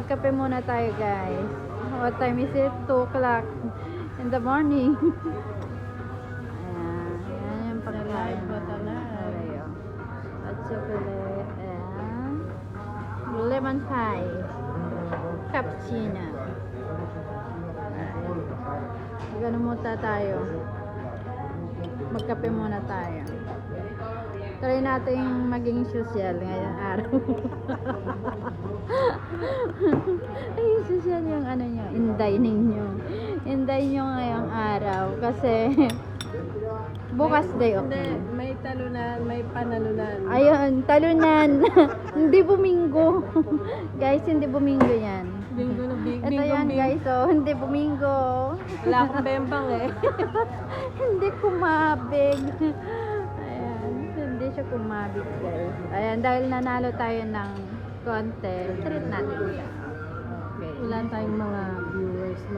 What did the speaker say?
Magkape muna tayo, guys. What time is it? 2 o'clock in the morning. Ayan. Ayan yung pagkain. Aray, oh. Hot chocolate. Ayan. Lemon pie. Cappuccino. Ganun muna tayo. Magkape muna tayo. Try natin maging social ngayong araw. Ay, social yung ano nyo, inday ninyo. Inday nyo ngayong araw. Kasi, bukas day off. Hindi, may talunan, may panalunan. Ayun, talunan. Hindi bumingo. Guys, hindi bumingo yan. Bingo na Ito yan, guys. Oh, hindi bumingo. Wala akong bembang eh. Hindi kumabig. Ayan, hindi siya kumabig, guys. Ayan, dahil nanalo tayo ng contest, treat natin siya. Okay. Wala tayong mga viewers na